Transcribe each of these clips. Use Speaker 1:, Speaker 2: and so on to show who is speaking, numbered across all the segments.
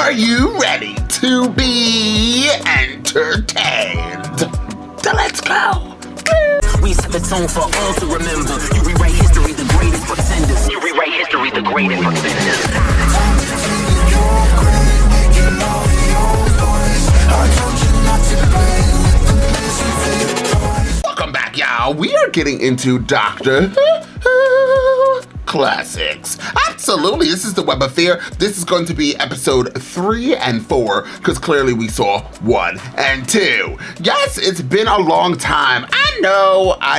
Speaker 1: Are you ready to be entertained? So let's go.
Speaker 2: We set the tone for all to remember. You rewrite history, the greatest pretenders. You rewrite history, the greatest pretenders.
Speaker 1: Welcome back, y'all. We are getting into Doctor Classics. Absolutely, this is the Web of Fear. This is going to be episode 3 and 4, because clearly we saw 1 and 2. Yes, it's been a long time. I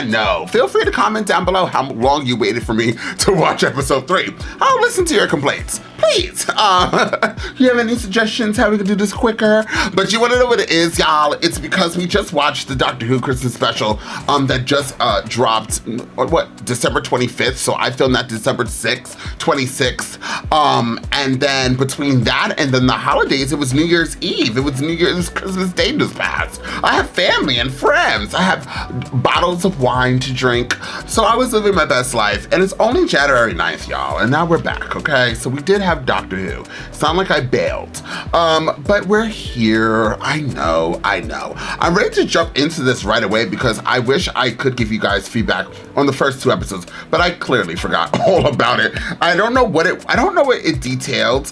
Speaker 1: know. Feel free to comment down below how long you waited for me to watch episode 3. I'll listen to your complaints. Please, you have any suggestions how we can do this quicker? But you want to know what it is, y'all? It's because we just watched the Doctor Who Christmas special that just dropped, December 25th. So I filmed that December 6th, 26th. And then between that and then the holidays, it was New Year's Eve. It was Christmas Day just passed. I have family and friends. I have bottles of wine to drink. So I was living my best life. And it's only January 9th, y'all. And now we're back, okay? So we did have Doctor Who. Sound like I bailed. But we're here. I know. I'm ready to jump into this right away because I wish I could give you guys feedback on the first 2 episodes, but I clearly forgot all about it. I don't know what it detailed,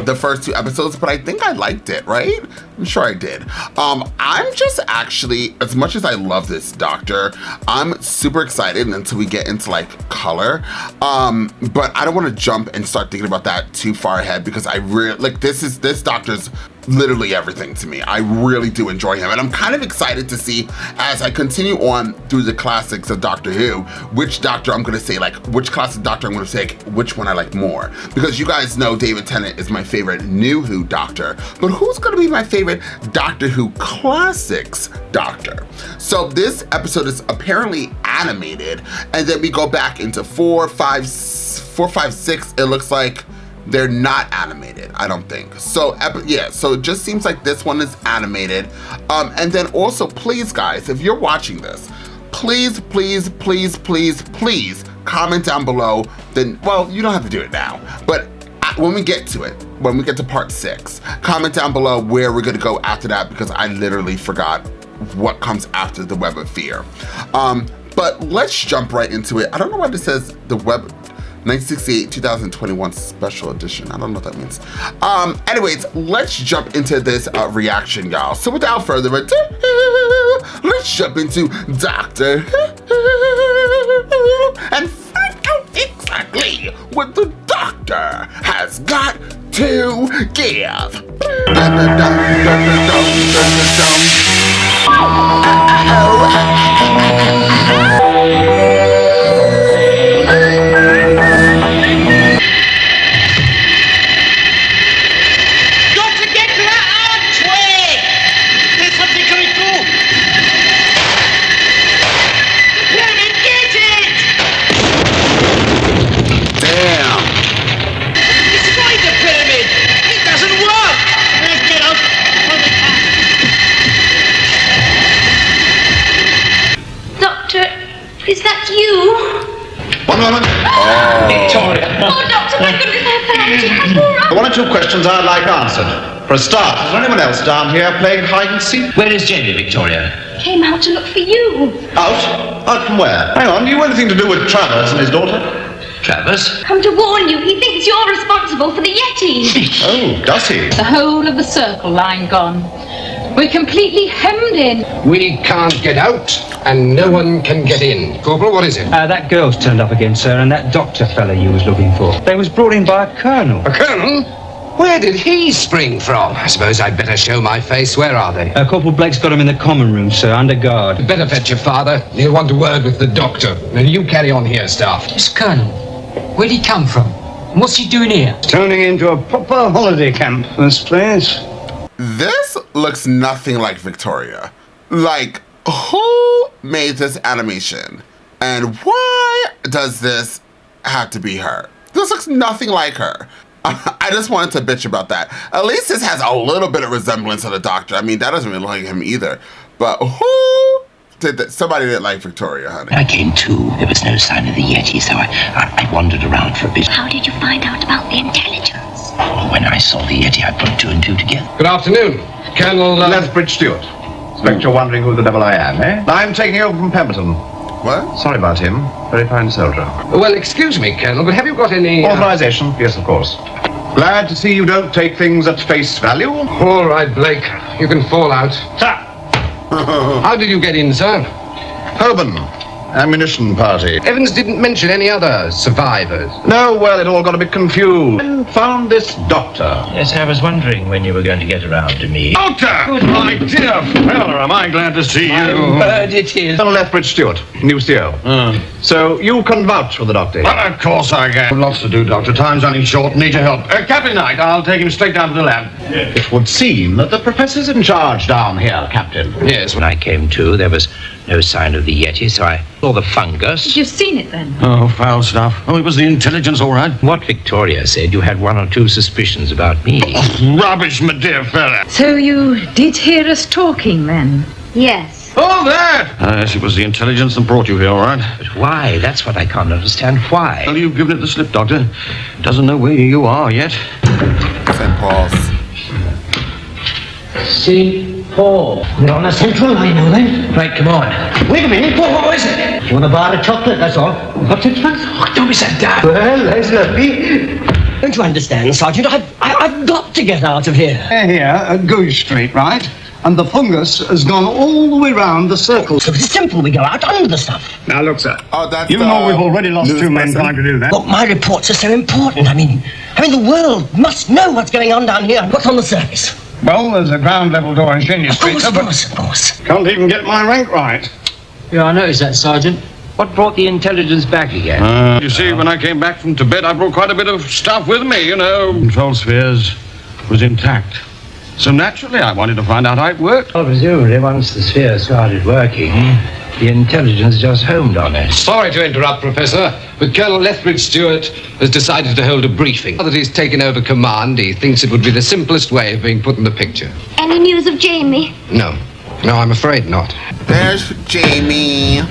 Speaker 1: the first 2 episodes, but I think I liked it, right? I'm sure I did. I'm just actually, as much as I love this Doctor, I'm super excited until we get into like color. But I don't want to jump and start thinking about that too far ahead because I really, like this Doctor's literally everything to me. I really do enjoy him. And I'm kind of excited to see as I continue on through the classics of Doctor Who, which Doctor I'm gonna say, like which classic Doctor I'm gonna say which one I like more. Because you guys know David Tennant is my favorite New Who Doctor, but who's gonna be my favorite Doctor Who Classics Doctor? So this episode is apparently animated, and then we go back into 4, 5, 6, it looks like they're not animated, I don't think. So yeah, so it just seems like this one is animated. And then also, please guys, if you're watching this, please comment down below. Then, well, you don't have to do it now, but when we get to it, when we get to part 6, comment down below where we're gonna go after that because I literally forgot what comes after the Web of Fear. But let's jump right into it. I don't know why this says the Web 1968-2021 special edition. I don't know what that means. Anyways, let's jump into this reaction, y'all. So without further ado, let's jump into Doctor Who and find out exactly what the Doctor has got to give.
Speaker 3: Is that you?
Speaker 4: One moment.
Speaker 3: Victoria. Oh, Doctor, my goodness, I found you. All right.
Speaker 4: 1 or 2 questions I'd like answered. For a start, is there anyone else down here playing hide and seek?
Speaker 5: Where is Jamie, Victoria?
Speaker 3: Came out to look for you.
Speaker 4: Out? Out from where? Hang on, you anything to do with Travers and his daughter?
Speaker 5: Travers?
Speaker 3: Come to warn you, he thinks you're responsible for the Yeti.
Speaker 4: Oh, does he?
Speaker 6: The whole of the circle line gone. We're completely hemmed in.
Speaker 7: We can't get out, and no one can get in. Corporal, what is it?
Speaker 8: That girl's turned up again, sir, and that doctor fella you was looking for. They was brought in by a colonel.
Speaker 7: A colonel? Where did he spring from? I suppose I'd better show my face. Where are they?
Speaker 8: Corporal Blake's got them in the common room, sir, under guard.
Speaker 7: Better fetch your father. He'll want a word with the doctor. Now you carry on here, staff.
Speaker 9: This colonel, where'd he come from? And what's he doing here?
Speaker 8: Turning into a proper holiday camp, this place.
Speaker 1: This looks nothing like Victoria. Like, who made this animation? And why does this have to be her? This looks nothing like her. I just wanted to bitch about that. At least this has a little bit of resemblance to the Doctor. I mean, that doesn't really look like him either. But who did that? Somebody didn't like Victoria, honey.
Speaker 2: When I came to, there was no sign of the Yeti, so I wandered around for a bit.
Speaker 3: How did you find out about the intelligence?
Speaker 5: When I saw the Yeti, I put two and two together.
Speaker 7: Good afternoon, Colonel...
Speaker 4: Lethbridge Stewart. Expect you're wondering who the devil I am, eh? I'm taking over from Pemberton.
Speaker 1: What?
Speaker 4: Sorry about him. Very fine soldier.
Speaker 7: Well, excuse me, Colonel, but have you got any...
Speaker 4: Authorization? Yes, of course. Glad to see you don't take things at face value.
Speaker 7: All right, Blake. You can fall out. How did you get in, sir?
Speaker 4: Holborn. Ammunition party.
Speaker 7: Evans didn't mention any other survivors.
Speaker 4: No, well, it all got a bit confused. And found this doctor.
Speaker 5: Yes, I was wondering when you were going to get around to me.
Speaker 4: Doctor! My dear fella, am I glad to see you.
Speaker 5: Bird it is.
Speaker 4: Colonel Lethbridge Stewart, new CO. So you can vouch for the doctor?
Speaker 10: Well, of course I can. Lots to do, Doctor. Time's running short. Need your help. Captain Knight, I'll take him straight down to the lab.
Speaker 4: It would seem that the professor's in charge down here, Captain.
Speaker 5: Yes, when I came to, there was no sign of the Yeti, so I saw the fungus.
Speaker 6: You've seen it then?
Speaker 10: Oh, foul stuff. Oh, it was the intelligence, all right.
Speaker 5: What Victoria said, you had one or two suspicions about me.
Speaker 10: Rubbish, my dear fella.
Speaker 6: So you did hear us talking then?
Speaker 3: Yes.
Speaker 10: Oh, that! Yes, it was the intelligence that brought you here, all right.
Speaker 5: But why? That's what I can't understand. Why?
Speaker 10: Well, you've given it the slip, Doctor. Doesn't know where you are yet.
Speaker 1: St. Paul's.
Speaker 9: St. Paul. We're on a central line now, then.
Speaker 5: Right, come on.
Speaker 9: Wait a minute. What is it? You want a bar of chocolate, that's all. What's it, Frank? Oh, don't be so daft. Well, that's lovely. Don't you understand, Sergeant? I've got to get out of here.
Speaker 8: Here, at Goose Street, right? And the fungus has gone all the way round the circle.
Speaker 9: So it's simple. We go out under the stuff.
Speaker 10: Now, look, sir.
Speaker 1: Oh, that's
Speaker 10: You know we've already lost two men trying to do that.
Speaker 9: But my reports are so important. I mean, the world must know what's going on down here and what's on the surface.
Speaker 10: Well, there's a ground level door in Chenier Street,
Speaker 9: Of course.
Speaker 10: can't even get my rank right.
Speaker 9: Yeah, I noticed that, Sergeant.
Speaker 5: What brought the intelligence back again?
Speaker 10: You see, when I came back from Tibet, I brought quite a bit of stuff with me, you know. Control spheres was intact. So naturally, I wanted to find out how it worked.
Speaker 5: Well, presumably, once the sphere started working, the intelligence just homed on it.
Speaker 7: Sorry to interrupt, Professor, but Colonel Lethbridge Stewart has decided to hold a briefing. Now that he's taken over command, he thinks it would be the simplest way of being put in the picture.
Speaker 3: Any news of Jamie?
Speaker 7: No, I'm afraid not.
Speaker 1: There's Jamie.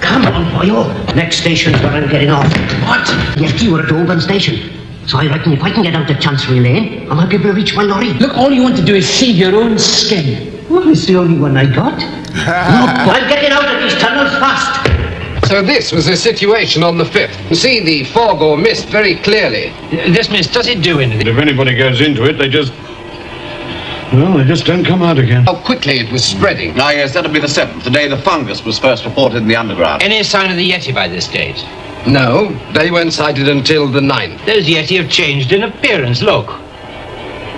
Speaker 9: Come on, boyo. Next station's where I'm getting off. What? Yes, you were at Oban Station. So I reckon if I can get out to Chancery Lane, I might be able to reach my lorry. Look, all you want to do is save your own skin.
Speaker 8: Well, it's the only one I got.
Speaker 9: Look, I'm getting out of these tunnels fast.
Speaker 7: So this was the situation on the 5th. You see the fog or mist very clearly.
Speaker 5: This mist, does it do anything?
Speaker 10: If anybody goes into it, they just don't come out again.
Speaker 7: How quickly it was spreading.
Speaker 4: Ah, yes, that'll be the 7th, the day the fungus was first reported in the underground.
Speaker 5: Any sign of the Yeti by this date?
Speaker 7: No, they weren't sighted until the 9th.
Speaker 5: Those Yeti have changed in appearance, look.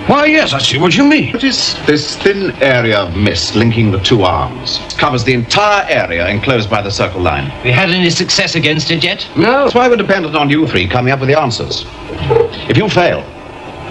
Speaker 10: Why, yes, I see what you mean.
Speaker 4: Notice this thin area of mist linking the two arms. It covers the entire area enclosed by the circle line.
Speaker 5: We had any success against it yet?
Speaker 7: No,
Speaker 4: That's why we're dependent on you three coming up with the answers. If you fail,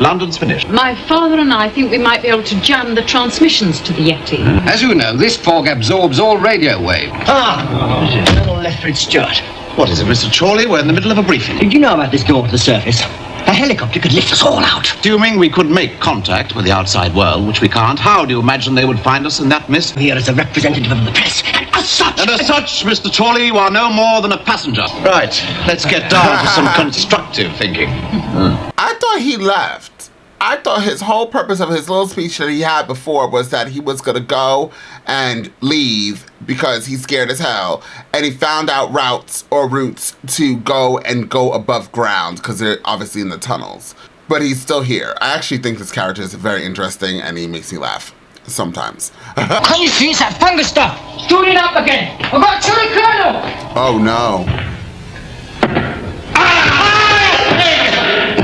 Speaker 4: London's finished.
Speaker 6: My father and I think we might be able to jam the transmissions to the Yeti.
Speaker 7: as you know, this fog absorbs all radio waves.
Speaker 9: Colonel Lethbridge Stewart.
Speaker 4: What is it, Mr. Chorley? We're in the middle of a briefing.
Speaker 9: Did you know about this door to the surface? A helicopter could lift us all out.
Speaker 4: Assuming we could make contact with the outside world, which we can't, how do you imagine they would find us in that mist?
Speaker 9: Here as a representative of the press, and as such...
Speaker 4: And as such, Mr. Chorley, you are no more than a passenger. Right, let's get down to some constructive thinking.
Speaker 1: I thought he left. I thought his whole purpose of his little speech that he had before was that he was going to go and leave because he's scared as hell. And he found out routes to go above ground because they're obviously in the tunnels. But he's still here. I actually think this character is very interesting and he makes me laugh sometimes.
Speaker 9: Can you see that fungus stuff? Shooting up again. I've got a chilly Colonel.
Speaker 1: Oh no.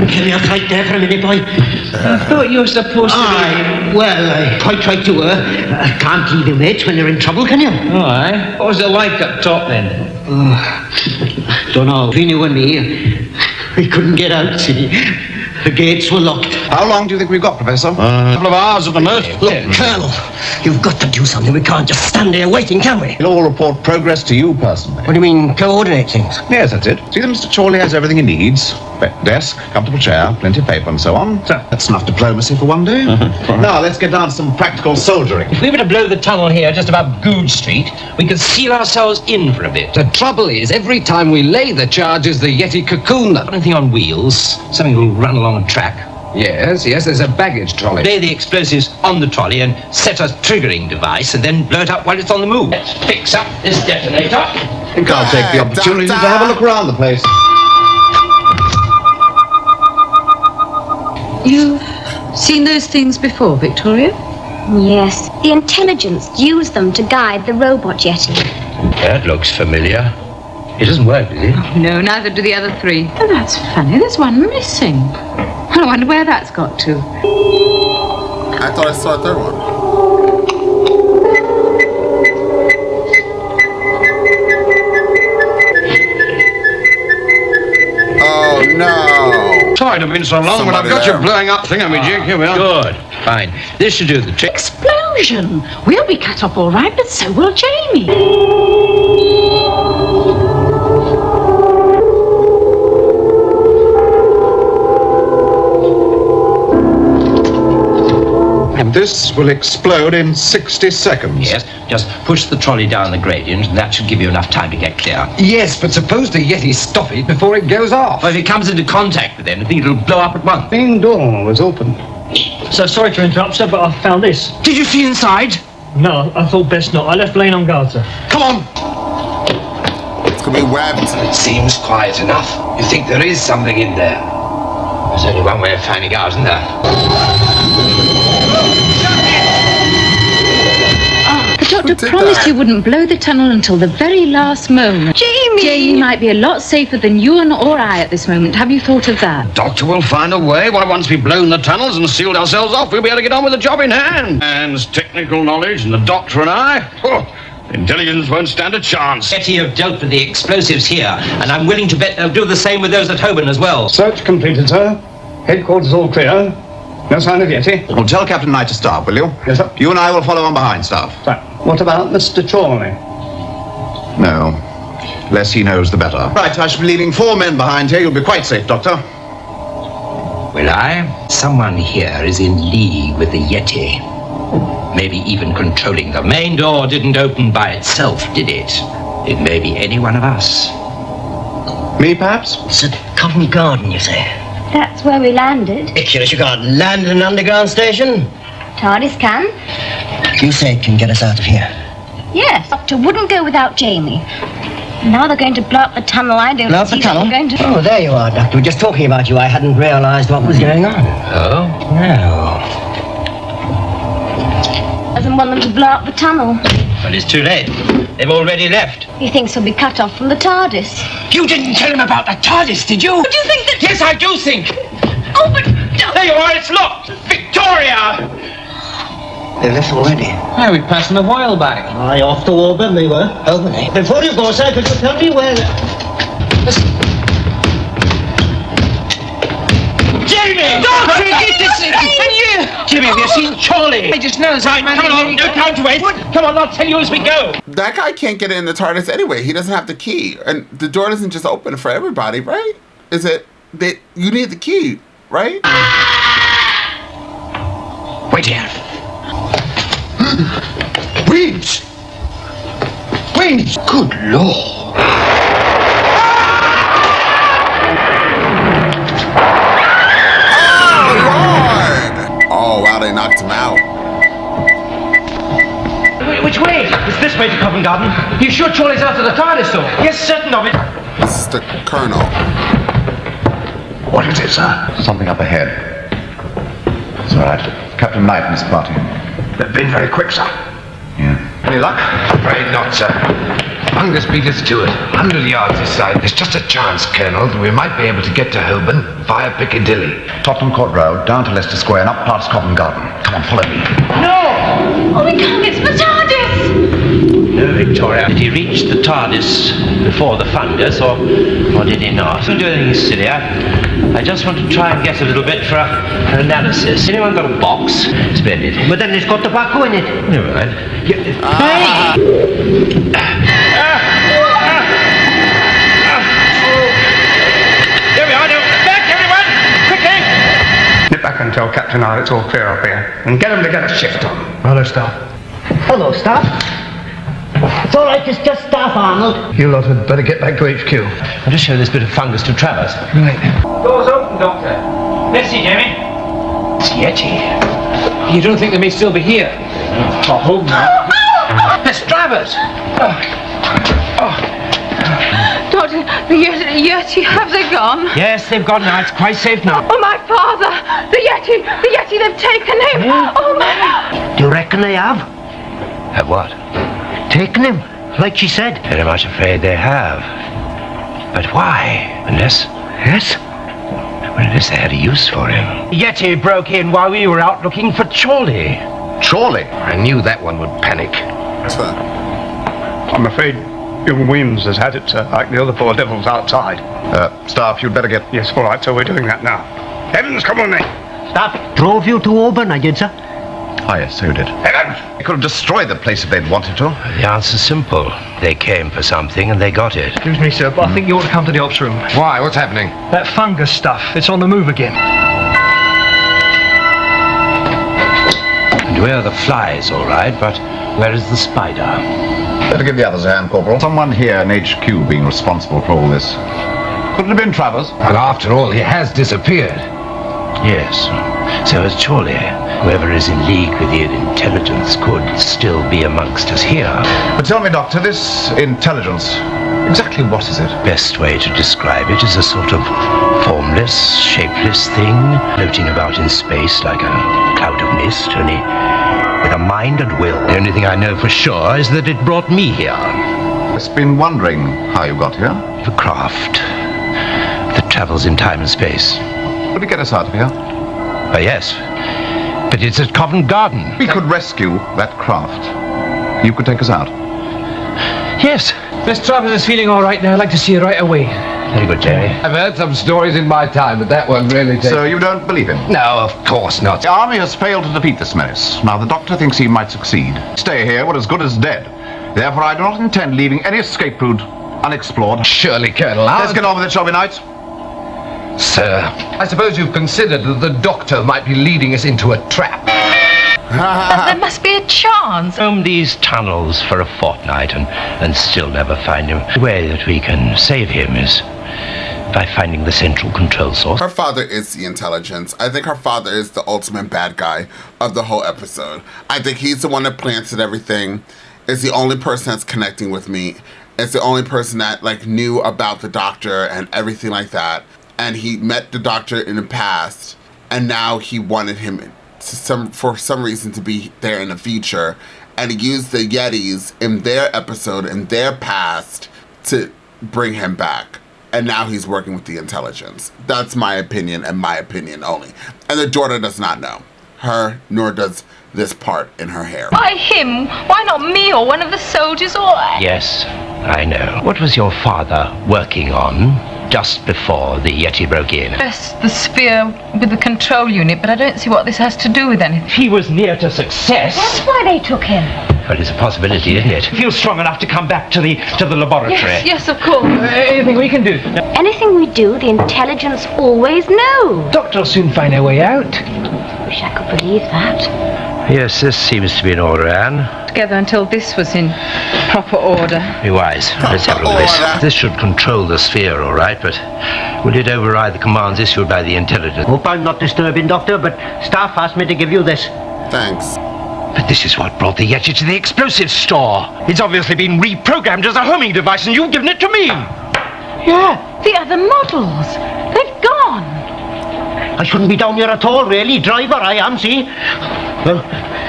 Speaker 9: Can you fight there for a minute, boy?
Speaker 5: I thought you were supposed to be...
Speaker 9: Well, I quite tried to. Can't leave your mates when they're in trouble, can you?
Speaker 5: Oh, aye. What was it like up top then?
Speaker 9: Don't know. Between you and me, we couldn't get out, see. The gates were locked.
Speaker 4: How long do you think we've got, Professor?
Speaker 10: A couple of hours at the most.
Speaker 9: Look, Colonel, you've got to do something. We can't just stand here waiting, can we?
Speaker 4: We'll all report progress to you personally.
Speaker 9: What do you mean, coordinate things?
Speaker 4: Yes, that's it. See that Mr. Chorley has everything he needs. Desk, comfortable chair, plenty of paper and so on. So, that's enough diplomacy for one day. Now, let's get down to some practical soldiering.
Speaker 9: If we were to blow the tunnel here just above Goode Street, we could seal ourselves in for a bit.
Speaker 7: The trouble is, every time we lay the charges, the Yeti cocoon them.
Speaker 9: Anything on wheels, something will run along a track.
Speaker 7: Yes, there's a baggage trolley.
Speaker 9: Lay the explosives on the trolley and set a triggering device and then blow it up while it's on the move. Let's fix up this detonator.
Speaker 4: I think I'll take the opportunity to have a look around the place.
Speaker 6: You've seen those things before, Victoria?
Speaker 3: Yes. The intelligence used them to guide the robot Yeti.
Speaker 9: That looks familiar. It doesn't work, does it?
Speaker 6: No, neither do the other three. Oh, that's funny. There's one missing. I wonder where that's got to.
Speaker 1: I thought I saw a third one. Oh no!
Speaker 10: Sorry to have been so long, but I've got your blowing up thingamajig. Here we are.
Speaker 9: Good. Fine. This should do the trick.
Speaker 6: Explosion! We'll be cut off all right, but so will Jamie.
Speaker 4: And this will explode in 60 seconds.
Speaker 9: Yes, just push the trolley down the gradient, and that should give you enough time to get clear.
Speaker 7: Yes, but suppose the Yeti stop it before it goes off.
Speaker 9: Well, if it comes into contact with them, I think it'll blow up at once.
Speaker 5: The main door was open.
Speaker 11: So sorry to interrupt, sir, but I found this.
Speaker 9: Did you see inside?
Speaker 11: No, I thought best not. I left Lane on guard, sir.
Speaker 9: Come on!
Speaker 1: It's gonna be webbed.
Speaker 7: It seems quiet enough. You think there is something in there?
Speaker 9: There's only one way of finding out, isn't there?
Speaker 6: The doctor promised you wouldn't blow the tunnel until the very last moment. Jamie might be a lot safer than you or I at this moment. Have you thought of that?
Speaker 10: Doctor will find a way. Why, once we've blown the tunnels and sealed ourselves off, we'll be able to get on with the job in hand. Man's technical knowledge and the doctor and I, intelligence won't stand a chance.
Speaker 9: Yeti have dealt with the explosives here, and I'm willing to bet they'll do the same with those at Holborn as well.
Speaker 5: Search completed, sir. Headquarters all clear. No sign of Yeti.
Speaker 4: Well, tell Captain Knight to start, will you?
Speaker 5: Yes, sir.
Speaker 4: You and I will follow on behind, staff.
Speaker 5: Right. What about Mr. Chorley?
Speaker 4: No. Less he knows, the better. Right, I shall be leaving 4 men behind here. You'll be quite safe, Doctor.
Speaker 9: Will I? Someone here is in league with the Yeti. Maybe even controlling the main door didn't open by itself, did it? It may be any one of us.
Speaker 4: Me, perhaps?
Speaker 9: It's at Covent Garden, you say?
Speaker 3: That's where we landed.
Speaker 9: Ridiculous, you can't land in an underground station.
Speaker 3: TARDIS can.
Speaker 9: You say it can get us out of here.
Speaker 3: Yes, Doctor wouldn't go without Jamie. Now they're going to blow up the tunnel. I don't
Speaker 9: Blow up
Speaker 3: see
Speaker 9: the tunnel?
Speaker 3: them going to...
Speaker 9: Oh, there you are, Doctor. We're just talking about you. I hadn't realized what was going on. Oh? No.
Speaker 3: Doesn't want them to blow up the tunnel.
Speaker 9: But it's too late. They've already left.
Speaker 3: He thinks he'll be cut off from the TARDIS.
Speaker 9: You didn't tell him about the TARDIS, did you?
Speaker 3: Do you think that...
Speaker 9: Yes, I do think.
Speaker 3: Oh, but...
Speaker 9: There you are, it's locked. Victoria! They left already.
Speaker 11: Hey, we passed them a while back.
Speaker 9: Aye, off to Auburn they were. Auburn, eh? Before you go, sir, could you tell me where... Jamie! Don't forget this! Jimmy, have you seen Charlie? I just know. Right, come on, no time to waste. Come on, I'll tell you as we go.
Speaker 1: That guy can't get in the TARDIS anyway. He doesn't have the key. And the door doesn't just open for everybody, right? Is it that you need the key, right?
Speaker 9: Wait here.
Speaker 4: Weeds! Weeds!
Speaker 9: Good Lord.
Speaker 1: Oh, wow, they knocked him out.
Speaker 9: Which way? It's this way to Covent Garden. You sure Charlie's after the TARDIS door? Yes, certain of it.
Speaker 1: This is the Colonel.
Speaker 4: What is it, sir? Something up ahead. It's all right. Captain Knight and his party.
Speaker 9: They've been very quick, sir.
Speaker 4: Yeah. Any luck?
Speaker 7: Afraid not, sir. Fungus beat us to it. 100 yards this side. There's just a chance, Colonel, that we might be able to get to Holborn via Piccadilly.
Speaker 4: Tottenham Court Road, down to Leicester Square, and up past Covent Garden. Come on, follow me.
Speaker 9: No!
Speaker 3: Oh, we can't get to the TARDIS!
Speaker 9: No, Victoria. Did he reach the TARDIS before the fungus, or did he not? Don't do anything silly. I just want to try and get a little bit for analysis. Anyone got a box? Splendid.
Speaker 12: But then it's got tobacco in it.
Speaker 9: Never mind.
Speaker 10: Here we are, now. Back, everyone! Quickly! Nip back and tell Captain Hall it's all clear up here. And get him to get a shift on. Hello, Staff.
Speaker 12: Hello, Staff. It's all right, it's just Staff, Arnold.
Speaker 10: You lot had better get back to HQ.
Speaker 9: I'll just show this bit of fungus to Travers.
Speaker 10: Right.
Speaker 11: Doors open, Doctor. Let's see, Jamie.
Speaker 9: It's Yeti.
Speaker 11: You don't think they may still be here?
Speaker 10: I hope not.
Speaker 9: Miss Travers!
Speaker 6: Doctor, the Yeti, have they gone?
Speaker 9: Yes, they've gone now. It's quite safe now.
Speaker 6: Oh, my father! The Yeti, they've taken him! Oh, my...
Speaker 12: Do you reckon they have?
Speaker 9: Have what?
Speaker 12: Taken him, like she said.
Speaker 9: Very much afraid they have. But why? Unless...
Speaker 12: Yes?
Speaker 9: Well, unless they had a use for him. Yeti broke in while we were out looking for Chorley.
Speaker 4: Chorley?
Speaker 7: I knew that one would panic.
Speaker 10: I'm afraid young Williams has had it, sir, like the other poor devils outside.
Speaker 4: Staff, you'd better get...
Speaker 10: Yes, all right, so we're doing that now. Evans, come on then.
Speaker 12: Staff drove you to Auburn, I did, sir.
Speaker 4: Ah, yes, so you did.
Speaker 10: Evans!
Speaker 4: They could have destroyed the place if they'd wanted to.
Speaker 9: The answer's simple. They came for something and they got it.
Speaker 11: Excuse me, sir, but I think you ought to come to the ops room.
Speaker 7: Why? What's happening?
Speaker 11: That fungus stuff, it's on the move again.
Speaker 9: And where are the flies, all right, but where is the spider?
Speaker 4: Better give the others a hand, Corporal. Someone here in HQ being responsible for all this. Could it have been Travers?
Speaker 7: And after all, he has disappeared.
Speaker 9: Yes, so has Chorley. Whoever is in league with the intelligence could still be amongst us here.
Speaker 4: But tell me, Doctor, this intelligence, exactly what is it?
Speaker 9: Best way to describe it is a sort of formless, shapeless thing, floating about in space like a cloud of mist, only with a mind and will. The only thing I know for sure is that it brought me here.
Speaker 4: I've just been wondering how you got here.
Speaker 9: The craft that travels in time and space.
Speaker 4: Would it get us out of here?
Speaker 9: Yes. But it's at Covent Garden.
Speaker 4: We could rescue that craft. You could take us out.
Speaker 11: Yes. Miss Travers is feeling all right now. I'd like to see her right away.
Speaker 9: Very good, Jerry.
Speaker 7: I've heard some stories in my time, but that one really takes...
Speaker 4: So you don't believe him?
Speaker 7: No, of course not.
Speaker 4: The army has failed to defeat this menace. Now the Doctor thinks he might succeed. Stay here, we're as good as dead. Therefore, I do not intend leaving any escape route unexplored.
Speaker 7: Surely, Colonel.
Speaker 4: Let's get on with it, shall we, Knights?
Speaker 7: Sir, I suppose you've considered that the Doctor might be leading us into a trap.
Speaker 6: There must be a chance.
Speaker 9: Roam these tunnels for a fortnight and still never find him. The way that we can save him is by finding the central control source.
Speaker 1: Her father is the intelligence. I think her father is the ultimate bad guy of the whole episode. I think he's the one that planted everything. Is the only person that's connecting with me. It's the only person that knew about the Doctor and everything like that. And he met the Doctor in the past, and now he wanted him for some reason to be there in the future, and he used the Yetis in their episode in their past to bring him back, and now he's working with the intelligence. That's my opinion and my opinion only. And the daughter does not know her, nor does this part in her hair.
Speaker 6: Why him? Why not me or one of the soldiers or...
Speaker 9: Yes, I know. What was your father working on just before the Yeti broke in?
Speaker 6: Yes, the sphere with the control unit, but I don't see what this has to do with anything.
Speaker 9: He was near to success.
Speaker 3: That's why they took him.
Speaker 9: Well, it's a possibility, isn't it? Feel strong enough to come back to the laboratory.
Speaker 6: Yes, of course.
Speaker 11: Anything we can do?
Speaker 3: Anything we do, the intelligence always know.
Speaker 11: Doctor'll soon find our way out.
Speaker 3: Wish I could believe that.
Speaker 9: Yes, this seems to be in order, Anne.
Speaker 6: Together until this was in proper order.
Speaker 9: Be wise. Let's have a look at this. This should control the sphere, all right, but will it override the commands issued by the intelligence?
Speaker 12: Hope I'm not disturbing, Doctor, but Staff asked me to give you this.
Speaker 1: Thanks.
Speaker 9: But this is what brought the Yeti to the explosive store. It's obviously been reprogrammed as a homing device, and you've given it to me.
Speaker 12: Yeah.
Speaker 6: The other models. They've gone.
Speaker 12: I shouldn't be down here at all, really. Driver, I am, see? Well,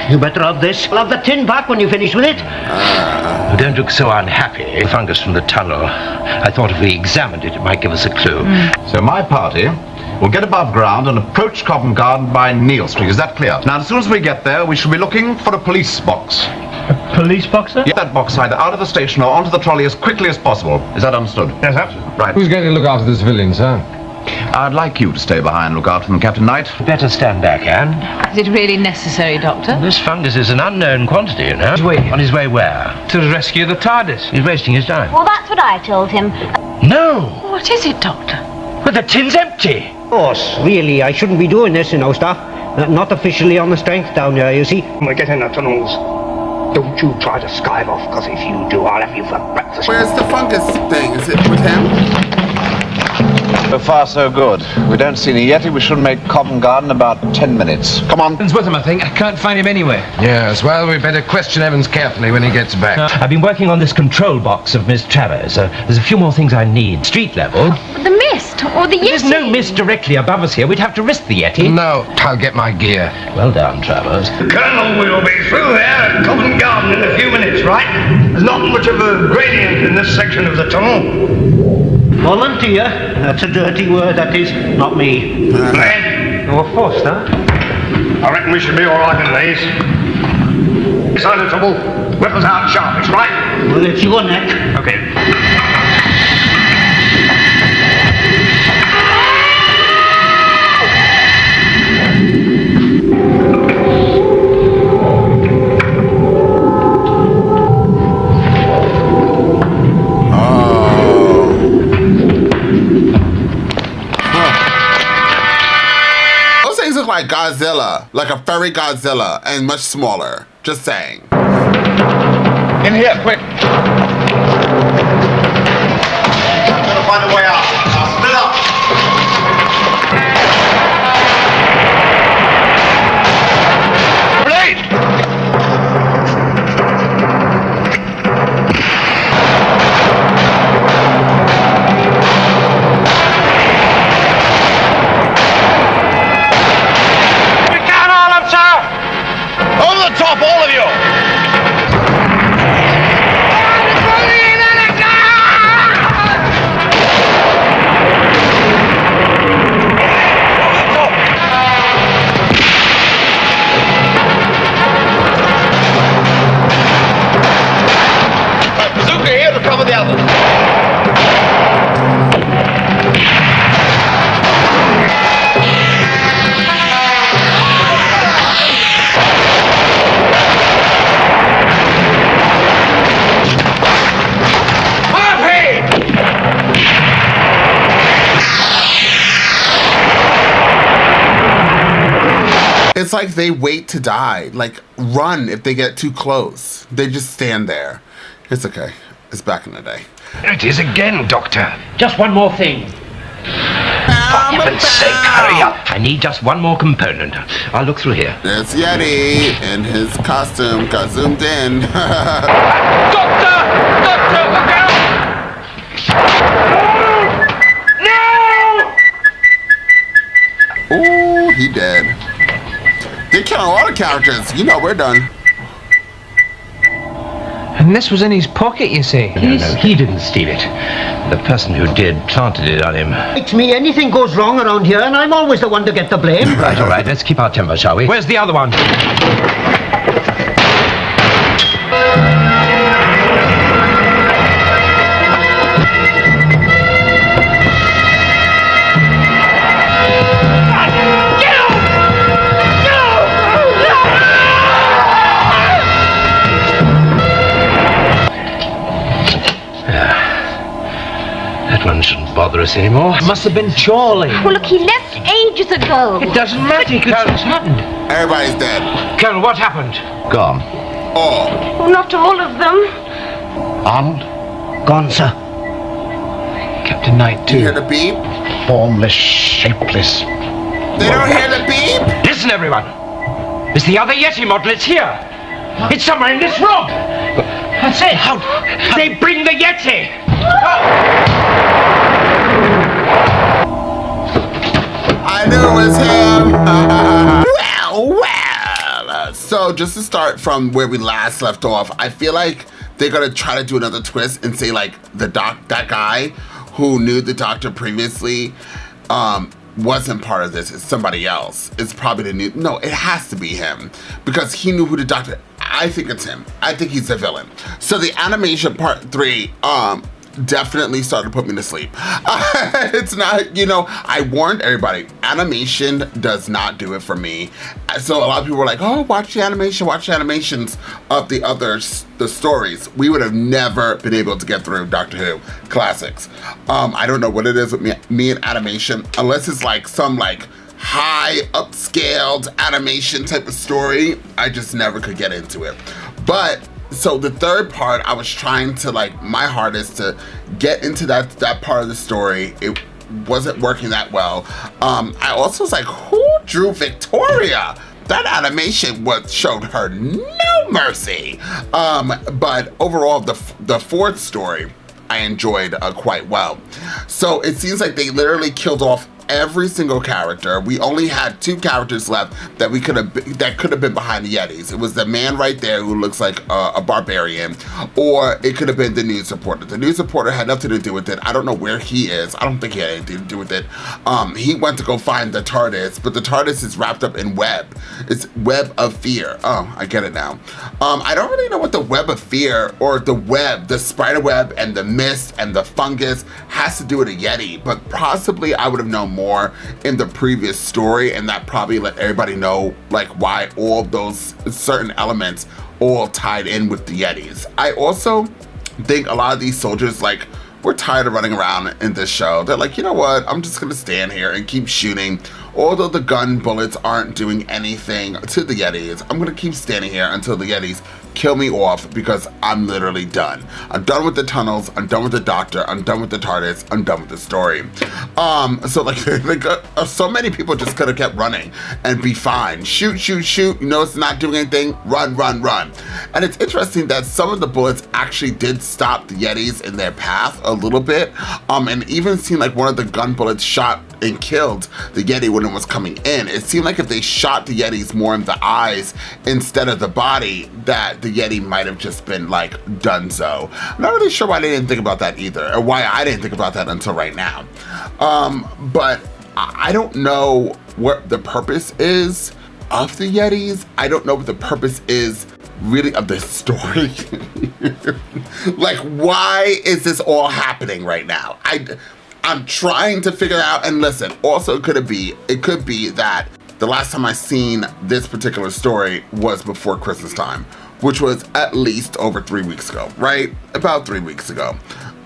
Speaker 12: you better have this. I'll have the tin back when you finish with it.
Speaker 9: You don't look so unhappy. Fungus from the tunnel. I thought if we examined it, it might give us a clue.
Speaker 4: So my party We'll get above ground and approach Covent Garden by Neal Street. Is that clear? Now, as soon as we get there, we shall be looking for a police box.
Speaker 11: A police box, sir?
Speaker 4: Get that box either out of the station or onto the trolley as quickly as possible. Is that understood?
Speaker 11: Yes, absolutely.
Speaker 4: Right.
Speaker 7: Who's going to look after the civilians, sir?
Speaker 4: I'd like you to stay behind and look after them, Captain Knight.
Speaker 8: Better stand back, Anne.
Speaker 6: Is it really necessary, Doctor?
Speaker 8: This fungus is an unknown quantity, you know. On his way where?
Speaker 11: To rescue the TARDIS.
Speaker 8: He's wasting his time.
Speaker 3: Well, that's what I told him.
Speaker 8: No!
Speaker 6: What is it, Doctor?
Speaker 8: But the tin's empty!
Speaker 12: Of course, really, I shouldn't be doing this, you know, stuff. Not officially on the strength down here, you see.
Speaker 5: When we get in the tunnels, don't you try to skive off, because if you do, I'll have you for breakfast.
Speaker 1: Where's the fungus thing? Is it with him?
Speaker 4: So far, so good. We don't see any Yeti. We should make Covent Garden about 10 minutes. Come on.
Speaker 11: Evans with him, I think. I can't find him anywhere.
Speaker 7: Yes, well, we better question Evans carefully when he gets back.
Speaker 8: I've been working on this control box of Miss Travers. There's a few more things I need. Street level.
Speaker 6: The mist or the Yeti?
Speaker 8: There's no mist directly above us here. We'd have to risk the Yeti.
Speaker 7: No, I'll get my gear.
Speaker 8: Well done, Travers.
Speaker 10: The Colonel will be through there at Covent Garden in a few minutes, right? There's not much of a gradient in this section of the tunnel.
Speaker 12: Volunteer? That's a dirty word, that is. Not me.
Speaker 10: Glenn?
Speaker 12: Oh, of course, sir.
Speaker 10: I reckon we should be all right in these. Silent trouble. Weapons out sharpish, right?
Speaker 12: Well, it's your neck.
Speaker 10: Okay.
Speaker 1: Like Godzilla, like a furry Godzilla, and much smaller. Just saying.
Speaker 4: In here, quick. I'm gonna find a way out. Now split up.
Speaker 10: Top, all of you! Bazooka here to cover the others.
Speaker 1: It's like they wait to die, like run if they get too close. They just stand there. It's okay. It's back in the day.
Speaker 10: There it is again, Doctor.
Speaker 12: Just one more thing.
Speaker 8: For heaven's sake, hurry up. I need just one more component. I'll look through here.
Speaker 1: There's Yeti in his costume, got zoomed in.
Speaker 10: Doctor! Doctor, look out! No!
Speaker 1: Ooh, he dead. They kill a lot of characters. You know, we're done.
Speaker 11: And this was in his pocket, you say?
Speaker 8: No, he didn't steal it. The person who did planted it on him.
Speaker 12: It's me. Anything goes wrong around here, and I'm always the one to get the blame.
Speaker 8: Right, all right. Let's keep our temper, shall we? Where's the other one? One shouldn't bother us anymore.
Speaker 11: It must have been Charlie.
Speaker 3: Well, look, he left ages ago.
Speaker 11: It doesn't matter. He could have happened.
Speaker 1: Everybody's dead.
Speaker 8: Colonel, what happened?
Speaker 4: Gone.
Speaker 1: All.
Speaker 3: Well, not all of them.
Speaker 4: Arnold?
Speaker 12: Gone, sir.
Speaker 11: Captain Knight,
Speaker 1: You
Speaker 11: too.
Speaker 1: hear the beep?
Speaker 4: Formless, shapeless.
Speaker 1: They don't hear the beep?
Speaker 8: Listen, everyone. It's the other Yeti model. It's here. It's somewhere in this room. That's it. How? They bring the Yeti.
Speaker 1: I knew it was him. well. So just to start from where we last left off, I feel like they're gonna try to do another twist and say like that guy who knew the Doctor previously, wasn't part of this, it's somebody else. It's probably the new, no, it has to be him because he knew who the doctor, I think it's him. I think he's the villain. So the animation part 3, definitely started to put me to sleep. It's not, you know, I warned everybody, animation does not do it for me. So a lot of people were like, oh, watch the animations of the stories. We would have never been able to get through Doctor Who classics. I don't know what it is with me and animation, unless it's like some like high upscaled animation type of story, I just never could get into it. But so the third part, I was trying to like my hardest to get into that part of the story. It wasn't working that well. I also was like, who drew Victoria? That animation showed her no mercy. But overall, the fourth story I enjoyed quite well. So it seems like they literally killed off every single character. We only had 2 characters left that could have been behind the Yetis. It was the man right there who looks like a barbarian, or it could have been the news reporter. The news reporter had nothing to do with it. I don't know where he is. I don't think he had anything to do with it. He went to go find the TARDIS, but the TARDIS is wrapped up in web. It's Web of Fear. Oh, I get it now. I don't really know what the Web of Fear or the spider web and the mist and the fungus has to do with a Yeti, but possibly I would have known more in the previous story, and that probably let everybody know like why all those certain elements all tied in with the Yetis. I also think a lot of these soldiers like were tired of running around in this show. They're like, you know what, I'm just gonna stand here and keep shooting. Although the gun bullets aren't doing anything to the Yetis, I'm gonna keep standing here until the Yetis kill me off because I'm literally done. I'm done with the tunnels, I'm done with the doctor, I'm done with the TARDIS, I'm done with the story. So like so many people just could have kept running and be fine. Shoot, you know it's not doing anything, run. And it's interesting that some of the bullets actually did stop the Yetis in their path a little bit, and even seemed like one of the gun bullets shot and killed the Yeti when it was coming in. It seemed like if they shot the Yetis more in the eyes instead of the body, that the Yeti might have just been like done so. I'm not really sure why they didn't think about that either, or why I didn't think about that until right now. But I don't know what the purpose is of the Yetis. I don't know what the purpose is really of the story. Like, why is this all happening right now? I'm trying to figure out, and listen, also it could be that the last time I seen this particular story was before Christmas time, which was at least over 3 weeks ago, right? About 3 weeks ago.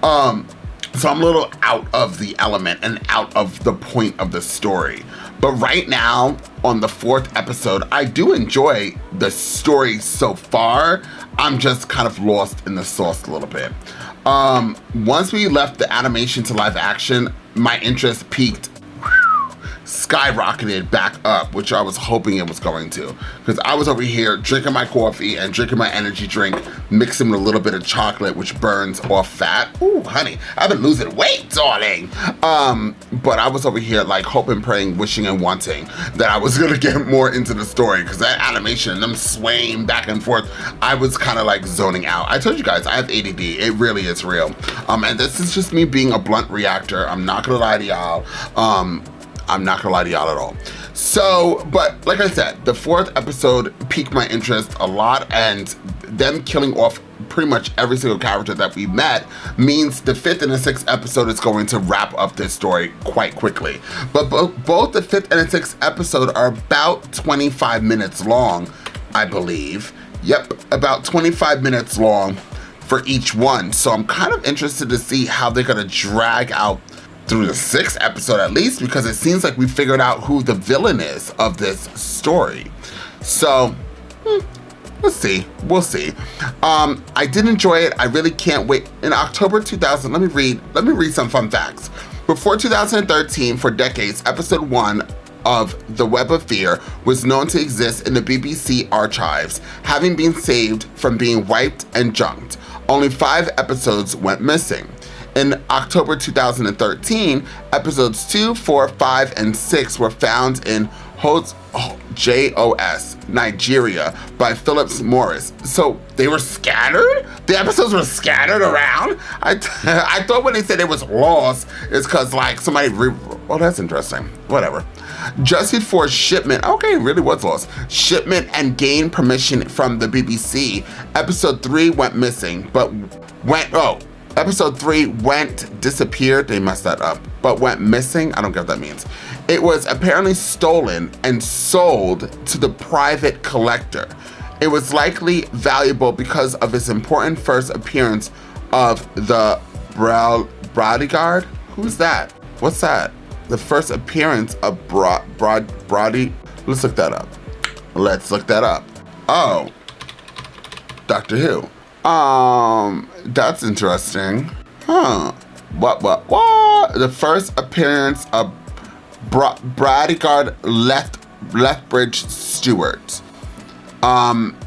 Speaker 1: So I'm a little out of the element and out of the point of the story. But right now, on the 4th episode, I do enjoy the story so far. I'm just kind of lost in the sauce a little bit. Once we left the animation to live action, my interest peaked, skyrocketed back up, which I was hoping it was going to, because I was over here drinking my coffee and drinking my energy drink, mixing with a little bit of chocolate, which burns off fat. Ooh, honey, I've been losing weight, darling. But I was over here like hoping, praying, wishing, and wanting that I was gonna get more into the story, because that animation, them swaying back and forth, I was kind of like zoning out. I told you guys, I have ADD. It really is real. And this is just me being a blunt reactor. I'm not gonna lie to y'all. I'm not gonna lie to y'all at all. So, but like I said, the 4th episode piqued my interest a lot, and them killing off pretty much every single character that we met means the 5th and the 6th episode is going to wrap up this story quite quickly. But both the 5th and the 6th episode are about 25 minutes long, I believe. Yep, about 25 minutes long for each one. So I'm kind of interested to see how they're gonna drag out through the 6th episode at least, because it seems like we figured out who the villain is of this story. So, let's see. We'll see. I did enjoy it. I really can't wait. In October 2000, let me read some fun facts. Before 2013, for decades, episode 1 of The Web of Fear was known to exist in the BBC archives, having been saved from being wiped and junked. Only 5 episodes went missing. In October 2013, episodes 2, 4, 5, and 6 were found in JOS, Nigeria by Phillips Morris. So they were scattered? The episodes were scattered around? I thought when they said it was lost, it's because like somebody, oh, that's interesting. Whatever. Just before shipment, okay, it really was lost. Shipment and gain permission from the BBC. Episode 3 went missing, but episode 3 disappeared, they messed that up, but went missing, I don't get what that means. It was apparently stolen and sold to the private collector. It was likely valuable because of its important first appearance of the bodyguard. Who's that? What's that? The first appearance of Brody. Let's look that up. Oh, Doctor Who. That's interesting. Huh. What? The first appearance of bodyguard Lethbridge Stewart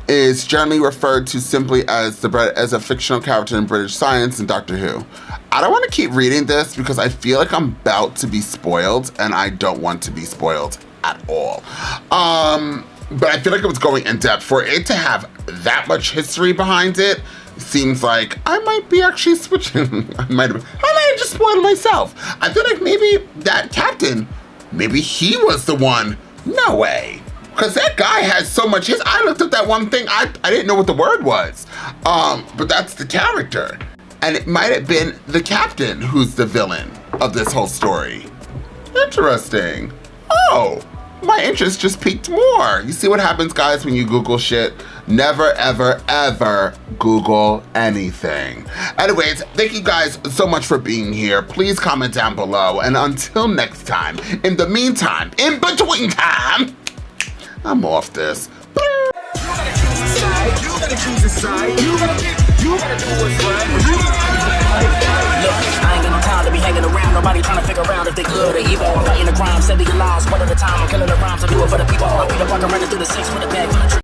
Speaker 1: is generally referred to simply as a fictional character in British Science and Doctor Who. I don't want to keep reading this because I feel like I'm about to be spoiled, and I don't want to be spoiled at all. But I feel like it was going in depth. For it to have that much history behind it, seems like I might be actually switching. I might have just spoiled myself. I feel like maybe that captain, maybe he was the one. No way. Because that guy has so much history. I looked at that one thing, I didn't know what the word was. But that's the character. And it might have been the captain who's the villain of this whole story. Interesting. Oh, my interest just piqued more. You see what happens, guys, when you Google shit? Never, ever, ever Google anything. Anyways, thank you guys so much for being here. Please comment down below. And until next time, in the meantime, in between time, I'm off this.
Speaker 2: You gotta choose a side. You gotta do what's right. Look, I ain't got no time to be hanging around. Nobody trying to figure out if they good or evil. I'm fighting the crime, setting your lives one at a time. I'm killing the rhymes. I do it for the people. I'll be the fucker running through the 6 with a bag.